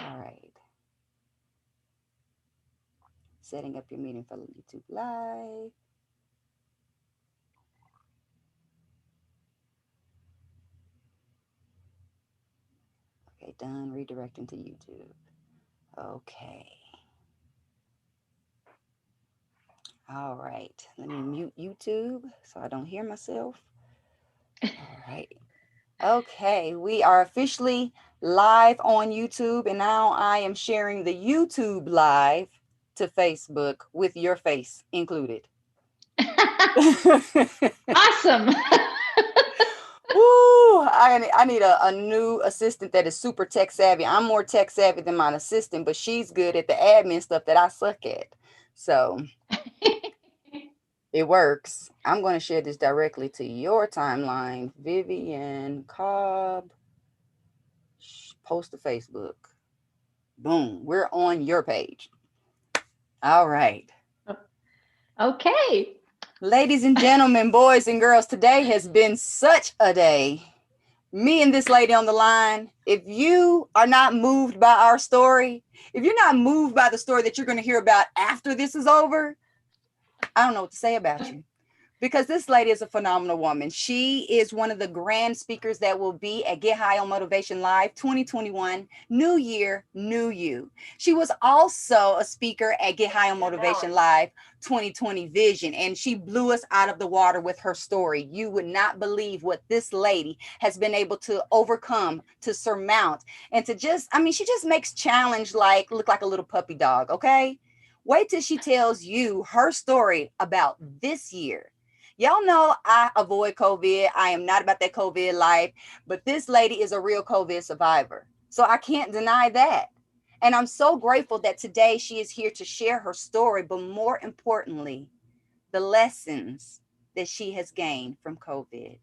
All right. Setting up your meeting for YouTube Live. Okay, done. Redirecting to YouTube. Okay. All right. Let me mute YouTube so I don't hear myself. All right. Okay, we are officially live on YouTube, and now I am sharing the YouTube live to Facebook with your face included. Awesome. Woo! I need a new assistant that is super tech savvy. I'm more tech savvy than my assistant, but she's good at the admin stuff that I suck at. So it works. I'm going to share this directly to your timeline. Vivian Cobb, post to Facebook. Boom. We're on your page. All right. Okay. Ladies and gentlemen, boys and girls, today has been such a day. Me and this lady on the line, if you are not moved by our story, if you're not moved by the story that you're going to hear about after this is over, I don't know what to say about you. Because this lady is a phenomenal woman. She is one of the grand speakers that will be at Get High on Motivation Live 2021, New Year, New You. She was also a speaker at Get High on Motivation Live 2020 Vision, and she blew us out of the water with her story. You would not believe what this lady has been able to overcome, to surmount, and to just, I mean, she just makes challenge like look like a little puppy dog, okay? Wait till she tells you her story about this year. Y'all know I avoid COVID. I am not about that COVID life, but this lady is a real COVID survivor. So I can't deny that. And I'm so grateful that today she is here to share her story, but more importantly, the lessons that she has gained from COVID.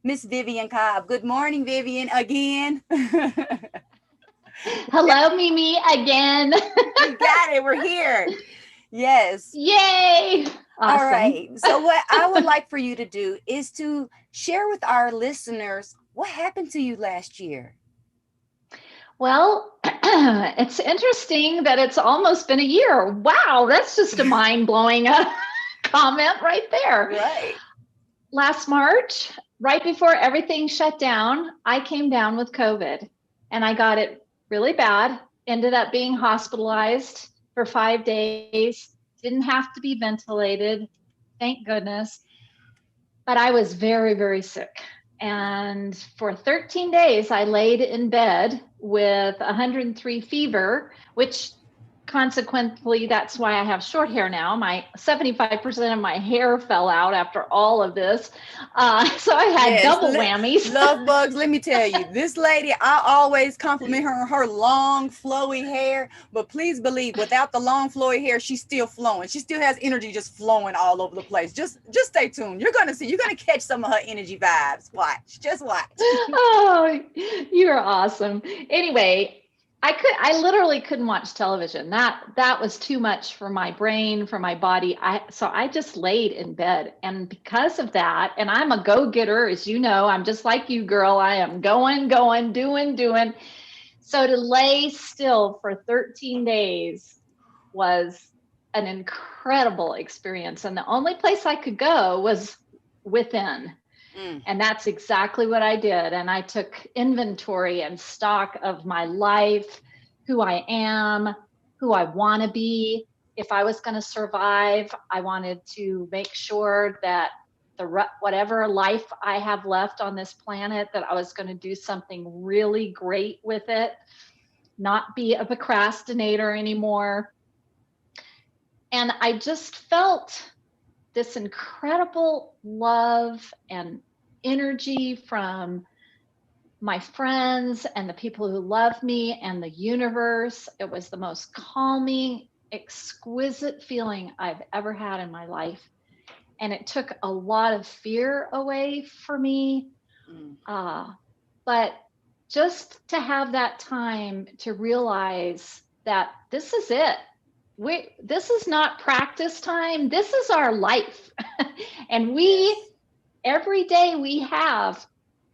Miss Vivian Cobb. Good morning, Vivian, again. Hello, Mimi, again. We got it. We're here. Yes. Yay. All Awesome. right. So, what I would like for you to do is to share with our listeners what happened to you last year. Well, it's interesting that it's almost been a year. Wow, that's just a mind blowing comment right there. Right. Last March, right before everything shut down, I came down with COVID and I got it really bad. Ended up being hospitalized for 5 days. Didn't have to be ventilated, thank goodness. But I was very, very sick. And for 13 days, I laid in bed with 103 fever, which consequently, that's why I have short hair now. My 75% of my hair fell out after all of this. So I had Yes. double whammies. Love bugs. Let me tell you, this lady, I always compliment her on her long, flowy hair. But please believe, without the long, flowy hair, she's still flowing. She still has energy just flowing all over the place. Just stay tuned. You're gonna see. You're gonna catch some of her energy vibes. Watch. Just watch. Oh, you're awesome. Anyway, I literally couldn't watch television. That was too much for my brain, for my body. So I just laid in bed. And because of that, and I'm a go-getter, as you know, I'm just like you, girl. I am going, going, doing. So to lay still for 13 days was an incredible experience. And the only place I could go was within. Mm. And that's exactly what I did. And I took inventory and stock of my life, who I am, who I want to be. If I was going to survive, I wanted to make sure that whatever life I have left on this planet, that I was going to do something really great with it, not be a procrastinator anymore. And I just felt this incredible love and energy from my friends and the people who love me and the universe. It was the most calming, exquisite feeling I've ever had in my life. And it took a lot of fear away for me. Mm. Uh, but just to have that time to realize that this is it. This is not practice time. This is our life. And Yes. every day we have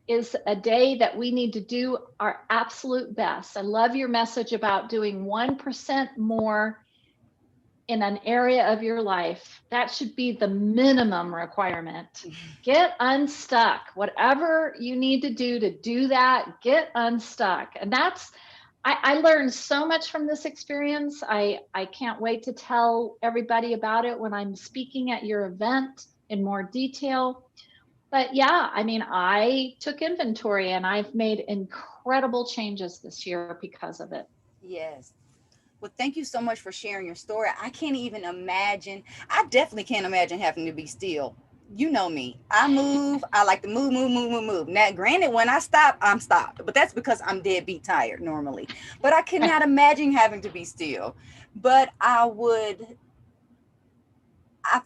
is a day that we need to do our absolute best. I love your message about doing 1% more in an area of your life. That should be the minimum requirement. Get unstuck. Whatever you need to do that, get unstuck. And I learned so much from this experience. I can't wait to tell everybody about it when I'm speaking at your event in more detail. But yeah, I mean, I took inventory and I've made incredible changes this year because of it. Yes. Well, thank you so much for sharing your story. I can't even imagine. I definitely can't imagine having to be still. You know me. I move. I like to move, move, move, move, move. Now, granted, when I stop, I'm stopped, but that's because I'm deadbeat tired normally. But I cannot imagine having to be still. But I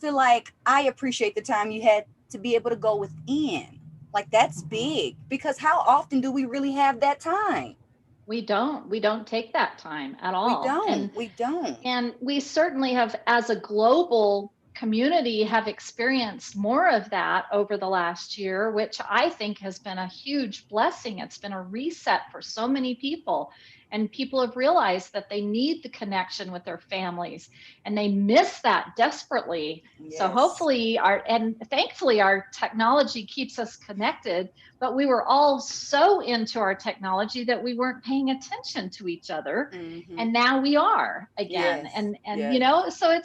feel like I appreciate the time you had to be able to go within. Like, that's big because how often do we really have that time? We don't take that time at We all. don't. We don't. And we certainly have, as a global community, have experienced more of that over the last year, which I think has been a huge blessing. It's been a reset for so many people. And people have realized that they need the connection with their families and they miss that desperately. So Yes. hopefully and thankfully our technology keeps us connected, but we were all so into our technology that we weren't paying attention to each other. Mm-hmm. And now we are again. Yes. And Yes. so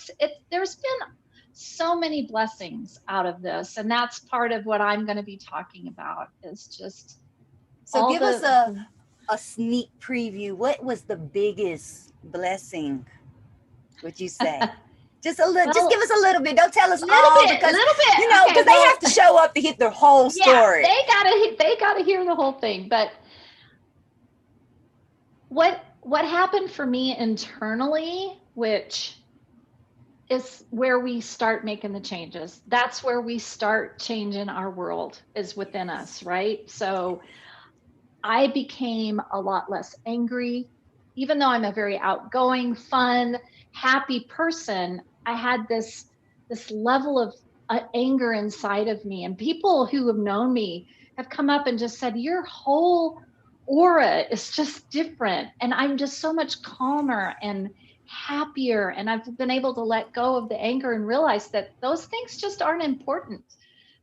there's been so many blessings out of this. And that's part of what I'm going to be talking about is just So all give us the a sneak preview. What was the biggest blessing, would you say? Just a little, just give well, us a little bit. Don't tell us little all bit, because little bit. because Okay, they well, have to show up to hit the whole yeah, story. they gotta hear the whole thing. But what happened for me internally, which is where we start making the changes. That's where we start changing our world is within us, Yes. right? So I became a lot less angry. Even though I'm a very outgoing, fun, happy person, I had this level of anger inside of me. And people who have known me have come up and just said, "Your whole aura is just different." And I'm just so much calmer and happier. And I've been able to let go of the anger and realize that those things just aren't important.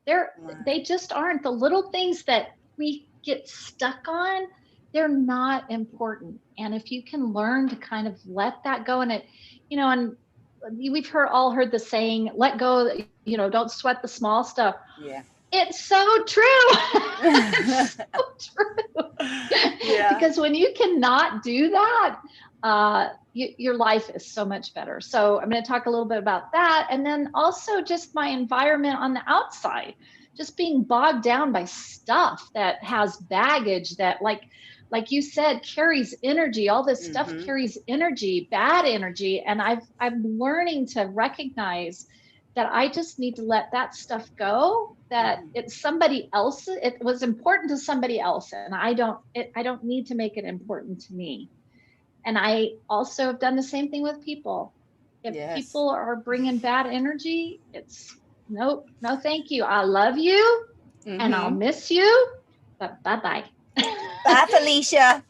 They're Right. they just aren't. The little things that we get stuck on, they're not important. And if you can learn to kind of let that go, and and we've heard the saying, let go, don't sweat the small stuff. Yeah. It's so true. It's so true. Yeah. Because when you cannot do that, your life is so much better. So I'm going to talk a little bit about that. And then also just my environment on the outside, just being bogged down by stuff that has baggage that like you said, carries energy. All this stuff Mm-hmm. carries energy, bad energy. And I'm learning to recognize that I just need to let that stuff go, that Mm-hmm. it's somebody else. It was important to somebody else. And I don't need to make it important to me. And I also have done the same thing with people. If Yes. people are bringing bad energy, it's nope, no, thank you. I love you and I'll Mm-hmm. miss you, but bye bye. Bye, Felicia.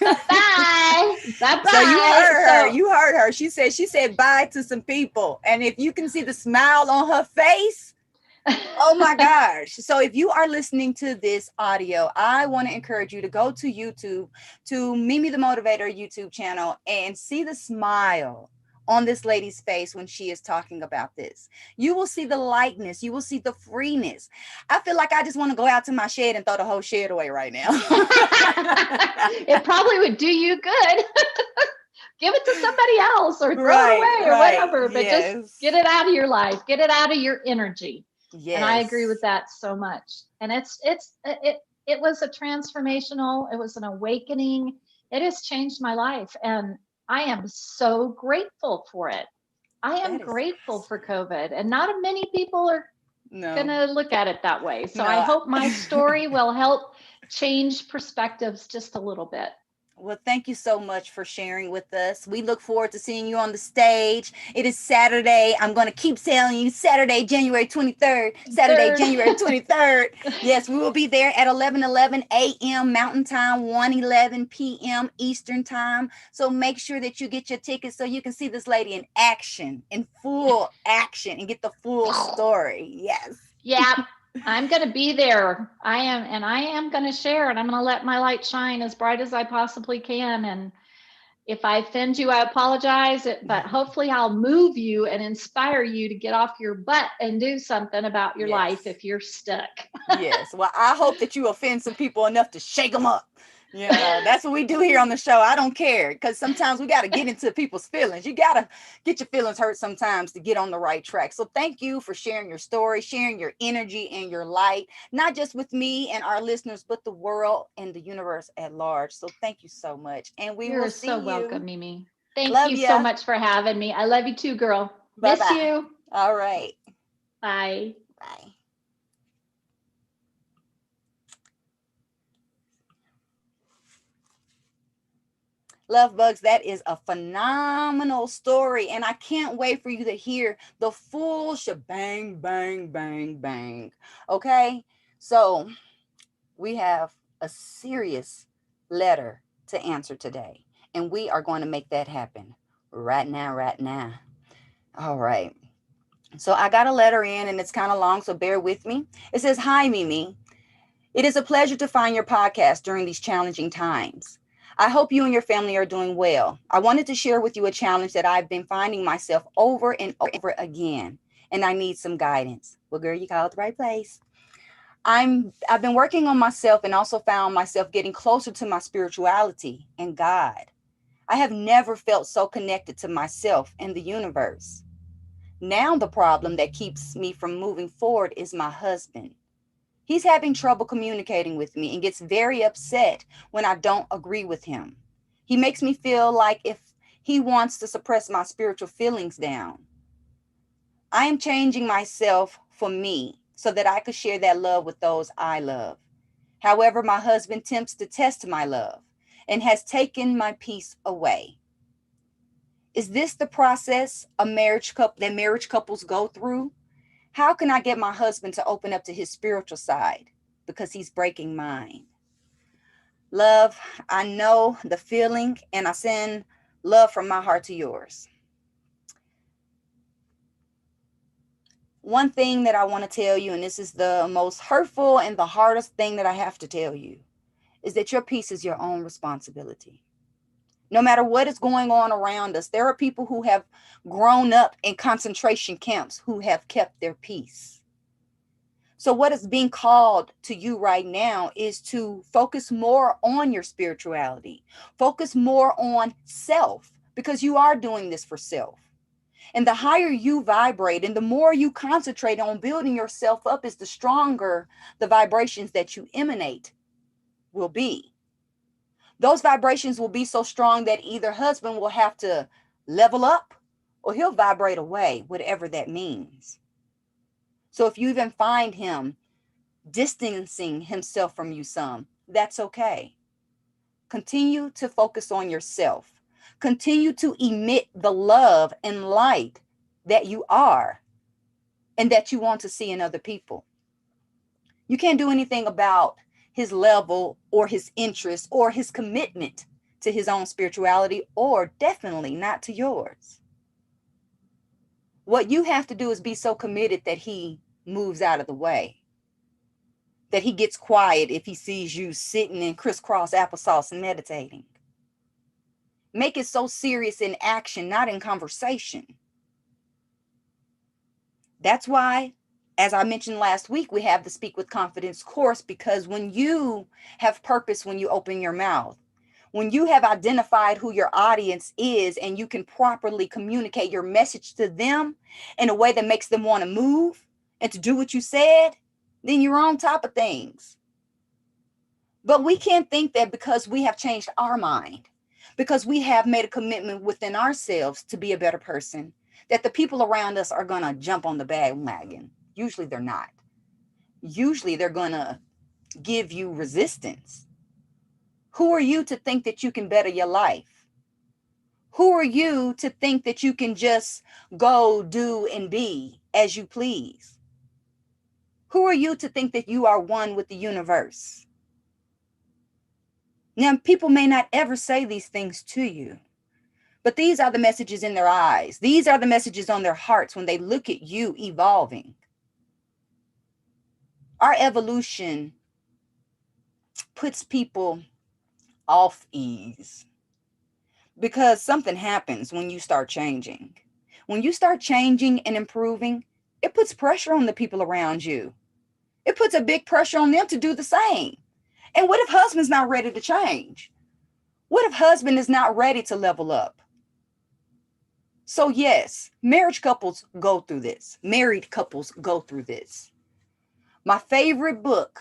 Bye bye. Bye So you bye. heard her. So, You heard her. She said bye to some people. And if you can see the smile on her face, oh my gosh. So if you are listening to this audio, I want to encourage you to go to YouTube, to Mimi the Motivator YouTube channel, and see the smile on this lady's face when she is talking about this. You will see the lightness. You will see the freeness. I feel like I just want to go out to my shed and throw the whole shed away right now. it probably would do you good. Give it to somebody else or throw it Right, away or right. whatever, but just get Yes. it out of your life, get it out of your energy. And I agree with Yes. that so much. And it was a transformational, it was an awakening. It has changed my life and I am so grateful for it. I am That is grateful for awesome. COVID and not many people are going No, to look at it that way. So I no. hope my story will help change perspectives just a little bit. Well, thank you so much for sharing with us. We look forward to seeing you on the stage. It is Saturday. I'm going to keep telling you Saturday, January 23rd. Saturday, Third. January 23rd. Yes, we will be there at 11:11 a.m. Mountain Time, 1:11 p.m. Eastern Time. So make sure that you get your tickets so you can see this lady in action, in full action, and get the full story. Yes. Yeah, I'm going to be there. I am going to share, and I'm going to let my light shine as bright as I possibly can. And if I offend you, I apologize, but hopefully I'll move you and inspire you to get off your butt and do something about your life Yes. if you're stuck. Yes. Well, I hope that you offend some people enough to shake them up. You know, that's what we do here on the show. I don't care because sometimes we got to get into people's feelings. You got to get your feelings hurt sometimes to get on the right track. So thank you for sharing your story, sharing your energy and your light, not just with me and our listeners, but the world and the universe at large. So thank you so much. And we will You're see so you. welcome, Mimi. Thank Love you so ya. much for having me. I love you too, girl. Bye Miss bye. you. All right. Bye. Bye. Love bugs, that is a phenomenal story. And I can't wait for you to hear the full shebang, bang, bang, bang. Okay. So we have a serious letter to answer today. And we are going to make that happen right now, right now. All right. So I got a letter in and it's kind of long, so bear with me. It says, "Hi, Mimi. It is a pleasure to find your podcast during these challenging times. I hope you and your family are doing well. I wanted to share with you a challenge that I've been finding myself over and over again, and I need some guidance." Well, girl, you called the right place. I've been working on myself and also found myself getting closer to my spirituality and God. I have never felt so connected to myself and the universe. Now the problem that keeps me from moving forward is my husband. He's having trouble communicating with me and gets very upset when I don't agree with him. He makes me feel like if he wants to suppress my spiritual feelings down. I am changing myself for me so that I could share that love with those I love. However, my husband attempts to test my love and has taken my peace away. Is this the process that marriage couples go through? How can I get my husband to open up to his spiritual side? Because he's breaking mine. Love, I know the feeling and I send love from my heart to yours. One thing that I want to tell you, and this is the most hurtful and the hardest thing that I have to tell you, is that your peace is your own responsibility. No matter what is going on around us, there are people who have grown up in concentration camps who have kept their peace. So, what is being called to you right now is to focus more on your spirituality, focus more on self, because you are doing this for self. And the higher you vibrate and the more you concentrate on building yourself up, is the stronger the vibrations that you emanate will be. Those vibrations will be so strong that either husband will have to level up or he'll vibrate away, whatever that means. So, if you even find him distancing himself from you some, that's okay. Continue to focus on yourself. Continue to emit the love and light that you are and that you want to see in other people. You can't do anything about his level or his interest or his commitment to his own spirituality, or definitely not to yours. What you have to do is be so committed that he moves out of the way, that he gets quiet if he sees you sitting in crisscross applesauce and meditating. Make it so serious in action, not in conversation. That's why, as I mentioned last week, we have the Speak with Confidence course, because when you have purpose, when you open your mouth, when you have identified who your audience is and you can properly communicate your message to them in a way that makes them want to move and to do what you said, then you're on top of things. But we can't think that because we have changed our mind, because we have made a commitment within ourselves to be a better person, that the people around us are going to jump on the bandwagon. Usually they're not. Usually they're going to give you resistance. Who are you to think that you can better your life? Who are you to think that you can just go, do, and be as you please? Who are you to think that you are one with the universe? Now, people may not ever say these things to you, but these are the messages in their eyes. These are the messages on their hearts when they look at you evolving. Our evolution puts people off ease because something happens when you start changing. When you start changing and improving, it puts pressure on the people around you. It puts a big pressure on them to do the same. And what if husband's not ready to change? What if husband is not ready to level up? So yes, marriage couples go through this. Married couples go through this. My favorite book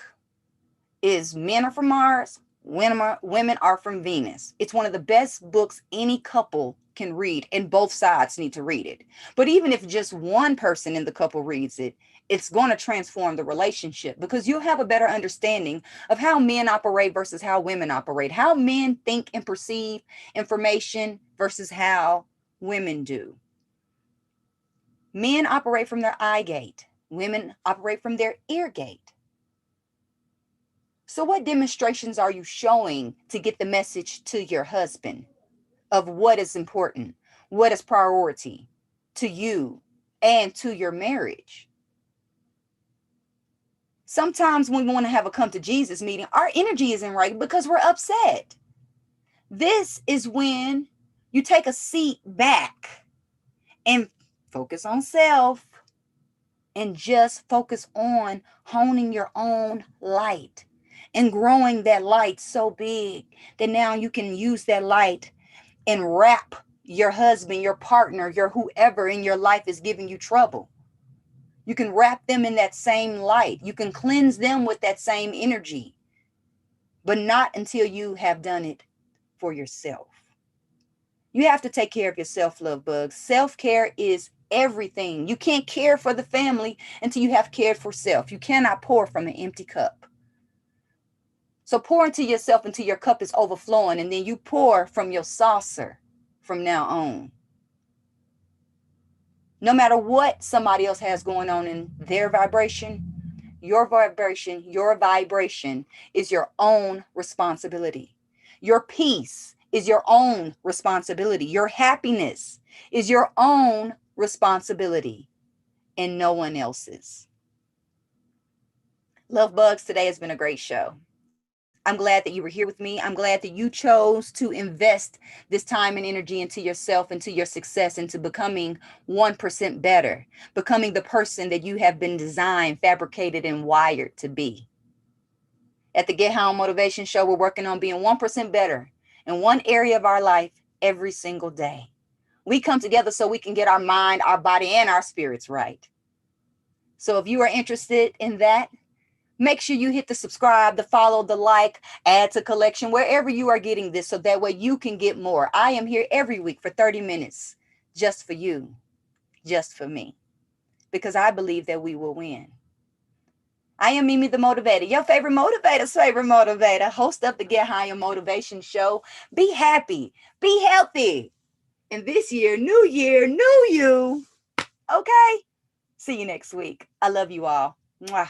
is Men Are From Mars, Women Are From Venus. It's one of the best books any couple can read, and both sides need to read it. But even if just one person in the couple reads it, it's going to transform the relationship because you'll have a better understanding of how men operate versus how women operate, how men think and perceive information versus how women do. Men operate from their eye gate, women operate from their ear gate. So, what demonstrations are you showing to get the message to your husband of what is important, what is priority to you and to your marriage? Sometimes when we want to have a come to Jesus meeting, our energy isn't right because we're upset. This is when you take a seat back and focus on self and just focus on honing your own light and growing that light so big that now you can use that light and wrap your husband, your partner, your whoever in your life is giving you trouble. You can wrap them in that same light. You can cleanse them with that same energy, but not until you have done it for yourself. You have to take care of your self-love, bugs. Self-care is everything. You can't care for the family until you have cared for self. You cannot pour from an empty cup. So pour into yourself until your cup is overflowing, and then you pour from your saucer from now on. No matter what somebody else has going on in their vibration is your own responsibility. Your peace is your own responsibility. Your happiness is your own responsibility and no one else's. Love bugs, today has been a great show. I'm glad that you were here with me. I'm glad that you chose to invest this time and energy into yourself, into your success, into becoming 1% better, becoming the person that you have been designed, fabricated, and wired to be. At the Get High on Motivation Show, we're working on being 1% better in one area of our life every single day. We come together so we can get our mind, our body, and our spirits right. So if you are interested in that, make sure you hit the subscribe, the follow, the like, add to collection, wherever you are getting this, so that way you can get more. I am here every week for 30 minutes just for you, just for me, because I believe that we will win. I am Mimi the Motivator, your favorite motivator's favorite motivator, host of the Get High on Motivation Show. Be happy, be healthy. And this year, new you. Okay? See you next week. I love you all. Mwah.